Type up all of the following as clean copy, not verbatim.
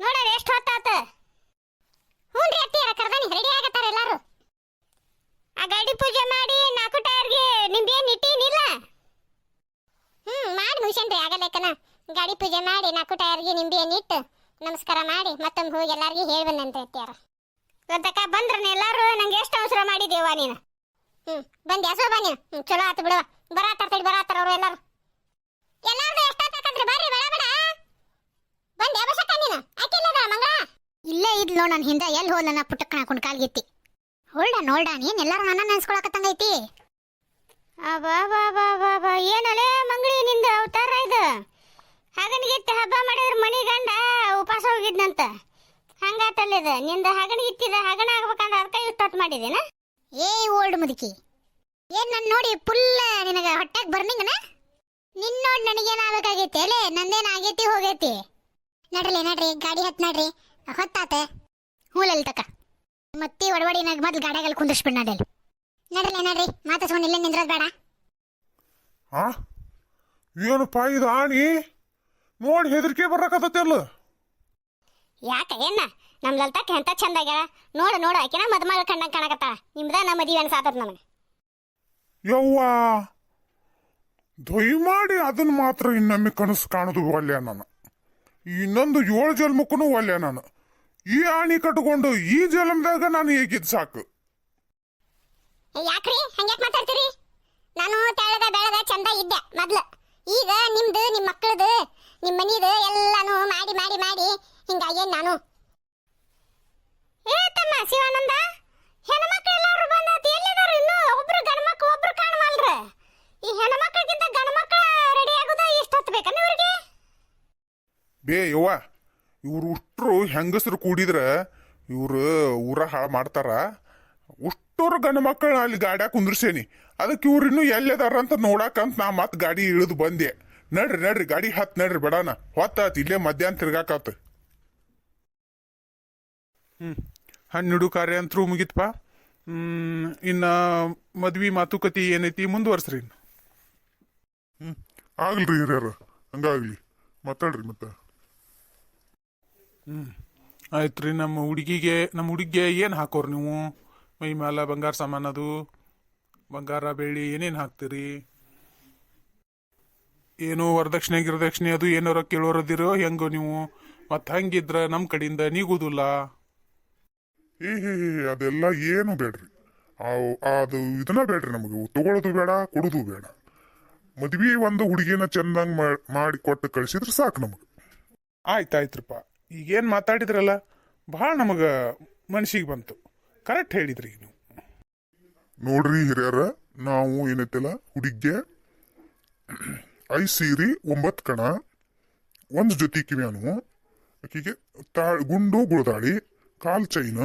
ನೋಡ್ರಿ ಎಷ್ಟು ಹೊತ್ತಾತ. ಹ್ಞೂ ರೀ ಅತ್ತಿಯರ ಕರ್ದಾನಿ ರೆಡಿ ಆಗತ್ತಾರ ಎಲ್ಲಾರು. ಆ ಗಾಡಿ ಪೂಜೆ ಮಾಡಿ 4 ಟೈರ್ಗೆ ನಿಂಬೇನು ಇಟ್ಟೀನಿಲ್ಲ. ಮಾಡಿ ಮುಗಿಸೇನ್ರಿ ಆಗಲೇಕನ. ಗಾಡಿ ಪೂಜೆ ಮಾಡಿ 4 ಟೈರ್ಗೆ ನಿಂಬೇನು ಇಟ್ಟು ನಮಸ್ಕಾರ ಮಾಡಿ ಮತ್ತೊಮ್ಮೆ ಹೋಗಿ ಎಲ್ಲಾರ್ಗಿ ಹೇಳಿ ಬಂದಂತೆ ಅತ್ತಿಯರ. ಇವತ್ತಕ್ಕ ಬಂದ್ರನ ಎಲ್ಲಾರು ನಂಗೆ ಎಷ್ಟು ಅವಸರ ಮಾಡಿದೇವ ನೀನು. ಬಂದೆ ಹಸು ಬನ್ನಿ. ಚಲೋ ಆತು ಬಿಡುವ. ಬರಾತಾರ ಅವರು ಎಲ್ಲಾರು. ಎಲ್ಲಾರ್ದು ಎಷ್ಟೊತ್ತಾಕಂದ್ರೆ ಬರ್ರಿ ಬೇಡ ಬೇಡ. ಬಂದೆ ಬಸಕ್ಕ ನೀನು ಆಕಿಲ್ಲದ ಮಂಗಳ ಇಲ್ಲೇ ಇದ್ಲು ನನ್ನ ಹಿಂದೆ ಎಲ್ಲಿ ಹೋದ ನನ್ನ ಪುಟ್ಟಕ್ಕನ ಹಾಕೊಂಡು ಕಾಲ್ಗಿತ್ತಿ. ಹೋಲ್ಡ ನೀನ್ ಎಲ್ಲಾರು ನನ್ನ ನೆನ್ಸ್ಕೊಳಕತ್ತಂಗೈತಿ. ಅಬಾ ಏನಲೇ ಮಂಗಳಿ ನಿಂದ ಅವತಾರ ಇದು. ಹಗನಿಗಿತ್ತ ಹಬ್ಬ ಮಾಡಿದ್ರ ಮನಿ ಗಂಡ ಉಪವಾಸ ಹೋಗಿದ್ನಂತ. ಹಂಗಾತಲ್ಲಿದ ನಿಂದ ಹಗನಿಗಿತ್ತಿದ ಹಗನ ಆಗ್ಬೇಕಂದ್ರೆ ಅದಕ್ಕೆ ಇಷ್ಟೊತ್ತು ಮಾಡಿದೇನ. ಏ ಓಲ್ಡ್ ಮುದುಕಿ, ಏನ್ ನನ್ನ ನೋಡಿ ಫುಲ್ ನಿನಗೆ ಹೊಟ್ಟೆಗೆ ಬರ್ನಿಂಗನ. ನಿನ್ ನೋಡಿ ನನಗೇನಾಗಬೇಕಾಗೈತಿ ಅಲ್ಲೇ. ನಂದೇನು ಆಗೈತಿ ಹೋಗೈತಿ. ನಡ್ರಿ ಗಾಡಿ ಹತ್ ನಡ್ರಿ. ಹೊತ್ತಾತ. ಹೂಲಲ್ಲಿ ತಕ ಮತ್ತಿ ಒಡವಡಿನಾಗ ಮೊದ್ಲು ಗಾಡಿಯಾಗಲ್ಲಿ ಕುಂದಿಸ್ಬಿಡ್ ನಡ್ರಿ ಮಾತಾಡ್ಸ್ಕೊಂಡು ಇಲ್ಲೇ ನಿಂದ್ರದ್ ಬೇಡ. ಏನಪ್ಪ ಇದು ಆಣಿ ನೋಡಿ ಹೆದರಿಕೆ ಬರಕತ್ತಲ್ಲ. ಯಾಕ ಏನ ನಮ್ ಲಲ್ತಾಕ ಎಂತ ಚಂದ ಆಗ್ಯಾಳ. ನೋಡು ಆಕಿನ ಮದ್ಮಗಳ ಕಣ್ಣಂಗ್ ಕಾಣಕತ್ತ. ನಿಮ್ದ ನಮ್ಮ ಮದುವೆ ಅನ್ಸಾತದ ನನಗೆ. ಯವ್ವ ದಯಮಾಡಿ ಅದನ್ನ ಮಾತ್ರ ಇನ್ನೊಮ್ಮೆ ಕನಸು ಕಾಣೋದು ಒಲ್ಲೆ ನಾನು. ಇನ್ನೊಂದು 7 ಜನ್ಮಕ್ಕೂ ಒಲ್ಲೆ ನಾನು. ಈ ಆಣಿ ಕಟ್ಕೊಂಡು ಈ ಜನ್ಮದಾಗ ನಾನು ಹೇಗಿದ್ ಸಾಕು. ಯಾಕ್ರಿ ಹಂಗ್ಯಾಕ್ ಮಾತಾಡ್ತೀರಿ. ನಾನು ತೆಳದ ಬೆಳದ ಚಂದ ಇದ್ದೆ ಮೊದ್ಲು. ಈಗ ನಿಮ್ದು ನಿಮ್ಮ ಮಕ್ಕಳದು ನಿಮ್ಮ ಮನಿದು ಎಲ್ಲಾನು ಮಾಡಿ ಹಿಂಗಾಗೇನ್ ನಾನು. ಏ ತಮ್ಮ ಶಿವಾನಂದ, ಹೆಣ್ಮಕ್ಳು ಎಲ್ಲಾರು ಬಂದತಿ. ಎಲ್ಲಿದಾರು ಇನ್ನು ಒಬ್ರು ಗಂಡ್ಮಕ್ಳು ಒಬ್ರು ಕಾಣವಲ್ರ. ಈ ಹೆಣ್ಮಕ್ಳಿಗಿಂತ ಗಂಡ್ಮಕ್ಳ ರೆಡಿ ಆಗೋದ ಇಷ್ಟೊತ್ತು ಬೇಕನ್ನ ಇವ್ರಿಗೆ. ಬೇ ಯವ್ವ, ಇವ್ರು ಉಷ್ಟ್ರು ಹೆಂಗಸರು ಕೂಡಿದ್ರ ಇವ್ರು ಊರ ಹಾಳು ಮಾಡ್ತಾರ. ಉಷ್ಟೂರು ಗಂಡ ಮಕ್ಕಳನ್ನ ಅಲ್ಲಿ ಗಾಡ್ಯಾಗ ಕುಂದ್ರಸೇನಿ. ಅದಕ್ಕೆ ಇವ್ರು ಇನ್ನೂ ಎಲ್ಲದಾರ ಅಂತ ನೋಡಾಕಂತ ನಾ ಮತ್ತೆ ಗಾಡಿ ಇಳಿದು ಬಂದೆ. ನಡ್ರಿ ಗಾಡಿ ಹತ್ ನಡ್ರಿ ಬೇಡಾನ. ಹೊತ್ತಾತ್ ಇಲ್ಲೇ ಮಧ್ಯಾಹ್ನ ತಿರ್ಗಾಕತ್. ಹನ್ನೆರಡು ಕಾರ್ಯ ಅಂತರೂ ಮುಗಿತ್ಪ. ಇನ್ನ ಮದ್ವಿ ಮಾತುಕತೆ ಏನೈತಿ ಮುಂದುವರ್ಸ್ರಿ. ಆಗ್ಲ್ರಿ ಹಿರಿಯರ, ಹಂಗಾಗ್ಲಿ ಮಾತಾಡ್ರಿ ಮತ್ತ. ಆಯ್ತ್ರಿ. ನಮ್ಮ ಹುಡುಗಿಗೆ ಏನು ಹಾಕೋರಿ ನೀವು? ಮೈ ಮ್ಯಾಲ ಬಂಗಾರ ಸಾಮಾನದು, ಬಂಗಾರ ಬೆಳ್ಳಿ ಏನೇನು ಹಾಕ್ತೀರಿ? ಏನೋ ವರದಕ್ಷಿಣೆ ಅದು ಏನಾರ ಕೇಳೋರದಿರೋ ಹೆಂಗೋ ನೀವು? ಮತ್ತು ಹಂಗಿದ್ರ ನಮ್ಮ ಕಡೆಯಿಂದ ನೀಗುದಿಲ್ಲ. ಅದೆಲ್ಲ ಏನು ಬೇಡ್ರಿ. ಅದು ಇದನ್ನ ಬೇಡ್ರಿ. ನಮಗೆ ತಗೊಳ್ಳೋದು ಬೇಡ, ಕೊಡೋದು ಬೇಡ. ಮದ್ವಿ ಒಂದು ಹುಡುಗಿನ ಚಂದಂಗ್ ಮಾಡಿ ಕೊಟ್ಟು ಕಳಿಸಿದ್ರೆ ಸಾಕು ನಮಗೆ. ಆಯ್ತಾಯ್ತ್ರಪ್ಪ. ಈಗೇನು ಮಾತಾಡಿದ್ರಲ್ಲ ಭಾಳ ನಮಗೆ ಮನಸ್ಸಿಗೆ ಬಂತು. ಕರೆಕ್ಟ್ ಹೇಳಿದ್ರಿ ನೀವು. ನೋಡ್ರಿ ಹಿರಿಯರ, ನಾವು ಏನೈತಿಲ್ಲ ಹುಡುಗಿಗೆ 5 ಸೀರೆ 9 ಕಣ, 1 ಜೊತೆ ಕಿವ್ಯಾನು, ಆಕಿಗೆ ಗುಂಡು ಗುಳದಾಳಿ, ಕಾಲ್ ಚೈನ್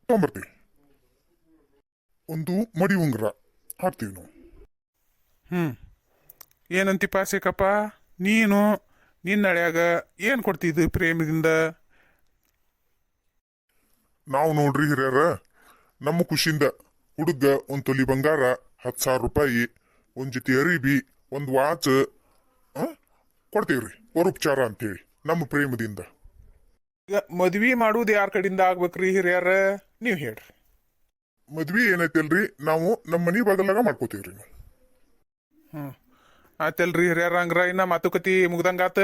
ತೊಂಬರ್ತೀವಿ. 1 ಮಡಿ ಉಂಗ್ರ ಹಾಕ್ತೀವಿ ನಾವು. ಏನಂತಿಪ್ಪ ಸಿಕ್ಕಪ್ಪ ನೀನು? ನಿನ್ನ ಹಳ್ಯಾಗ ಏನು ಕೊಡ್ತಿದ್ದು ಪ್ರೇಮದಿಂದ? ನಾವು ನೋಡ್ರಿ ಹಿರಿಯರ, ನಮ್ಮ ಖುಷಿಯಿಂದ ಹುಡುಗ 1 ತೊಲಿ ಬಂಗಾರ, 10,000 ರೂಪಾಯಿ, 1 ಜೊತೆ ಅರಿಬಿ, 1 ವಾಚ್ ಕೊಡ್ತೀವ್ರಿ. ವರುಪಚಾರ ಅಂತೇಳಿ ನಮ್ಮ ಪ್ರೇಮದಿಂದ. ಈಗ ಮದ್ವಿ ಮಾಡುವುದು ಯಾರ ಕಡೆಯಿಂದ ಆಗ್ಬೇಕ್ರಿ ಹಿರಿಯರ? ನೀವು ಹೇಳ್ರಿ. ಮದ್ವಿ ಏನೈತಲ್ರಿ, ನಾವು ನಮ್ಮ ಮನಿ ಬಾಗಲಾಗ ಮಾಡ್ಕೋತೀವ್ರಿ ನಾವು. ಆಯ್ತಲ್ರಿ ಹಿರಿಯರ. ಹಂಗ್ರ ಇನ್ನ ಮಾತುಕತೆ ಮುಗ್ದಂಗಾತ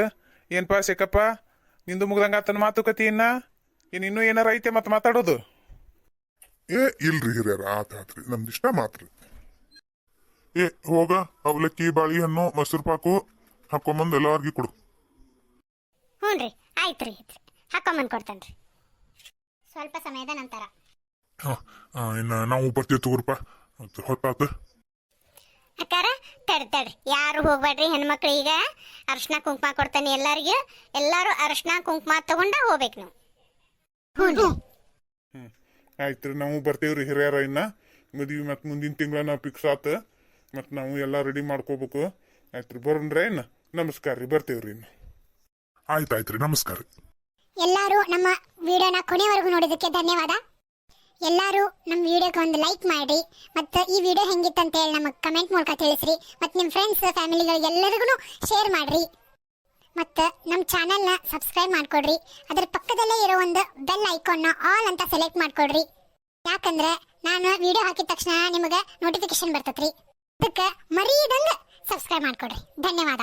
ಏನ್ಪಾ ಸಿಕ್ಕಪ್ಪ? ನಿಂದು ಮುಗ್ದಂಗಾತನ ಮಾತುಕತೆ? ಇನ್ನೂ ಏನಾರ ಐತೆ ಮತ್ತೆ ಮಾತಾಡೋದು? ಇಲ್ರಿ ಹಿರಿಯರ, ಆತ್ರಿ ನಮ್ದಿಷ್ಟ ಮಾತ್ರ. ಹೋಗ ಅವಲಕ್ಕಿ, ಬಾಳೆಹಣ್ಣು, ಮೊಸರು ಪಾಕು ಹಾಕೊಂಬಂದು ಎಲ್ಲಾರ್ಗಿ ಕೊಡು. ಹ್ಞೂನ್ರಿ ಆಯ್ತ್ರಿ ಹಾಕೊಂಬಂದು ಕೊಡ್ತೇನ್ರಿ ಸ್ವಲ್ಪ ಸಮಯದ ನಂತರ. ಇನ್ನ ನಾವು ಬರ್ತೀವಿ ತಗೋರಪ್ಪ, ಹೊತ್ತಾತ. ಅಕ್ಕಾರ ತಡ್ರಿ ಯಾರು ಹೋಗ್ಬೇಡ್ರಿ. ಹೆಣ್ಮಕ್ಳು ಈಗ ಅರ್ಶಿನ ಕುಂಕುಮ ಕೊಡ್ತಾನೆ ಎಲ್ಲಾರಿಗೂ. ಎಲ್ಲಾರು ಅರ್ಶಿನ ಕುಂಕುಮ ತಗೊಂಡ ಹೋಗ್ಬೇಕು ನಾವು. ಆಯ್ತ್ರಿ, ನಾವು ಬರ್ತೇವ್ರಿ ಹಿರಿಯರ. ಇನ್ನ ಮದ್ವಿ ಮತ್ತೆ ಮುಂದಿನ ತಿಂಗಳ ಫಿಕ್ಸ್ ಆತ. ಮತ್ತು ನಾವು ಎಲ್ಲ ರೆಡಿ ಮಾಡ್ಕೋಬೇಕು. ಆಯ್ತ್ರಿ, ಬರೋಣ್ರಿ. ಇನ್ನ ನಮಸ್ಕಾರ ರೀ, ಬರ್ತೇವ್ರಿ. ಇನ್ನು ಆಯ್ತಾಯ್ತ್ರಿ, ನಮಸ್ಕಾರ. ಎಲ್ಲರೂ ನಮ್ಮ ವಿಡಿಯೋನ ಕೊನೆವರೆಗೂ ನೋಡಿದ್ದಕ್ಕೆ ಧನ್ಯವಾದ. ಎಲ್ಲರೂ ನಮ್ಮ ವಿಡಿಯೋಗೆ ಒಂದು ಲೈಕ್ ಮಾಡಿ, ಮತ್ತು ಈ ವಿಡಿಯೋ ಹೆಂಗಿತ್ತಂತ ಹೇಳಿ ನಮಗೆ ಕಮೆಂಟ್ ಮೂಲಕ ತಿಳಿಸ್ರಿ. ಮತ್ತು ನಿಮ್ಮ ಫ್ರೆಂಡ್ಸ್ ಫ್ಯಾಮಿಲಿಗಳಿಗೆಲ್ಲರಿಗೂ ಶೇರ್ ಮಾಡಿರಿ. ಮತ್ತು ನಮ್ಮ ಚಾನಲ್ನ ಸಬ್ಸ್ಕ್ರೈಬ್ ಮಾಡ್ಕೊಡ್ರಿ. ಅದರ ಪಕ್ಕದಲ್ಲೇ ಇರೋ ಒಂದು ಬೆಲ್ ಐಕಾನ್ನ ಆಲ್ ಅಂತ ಸೆಲೆಕ್ಟ್ ಮಾಡ್ಕೊಡ್ರಿ. ಯಾಕಂದ್ರೆ ನಾನು ವಿಡಿಯೋ ಹಾಕಿದ ತಕ್ಷಣ ನಿಮಗೆ ನೋಟಿಫಿಕೇಶನ್ ಬರ್ತೈತ್ರಿ. ಅದಕ್ಕೆ ಮರೀದಂಗೆ ಸಬ್ಸ್ಕ್ರೈಬ್ ಮಾಡ್ಕೊಡ್ರಿ. ಧನ್ಯವಾದ.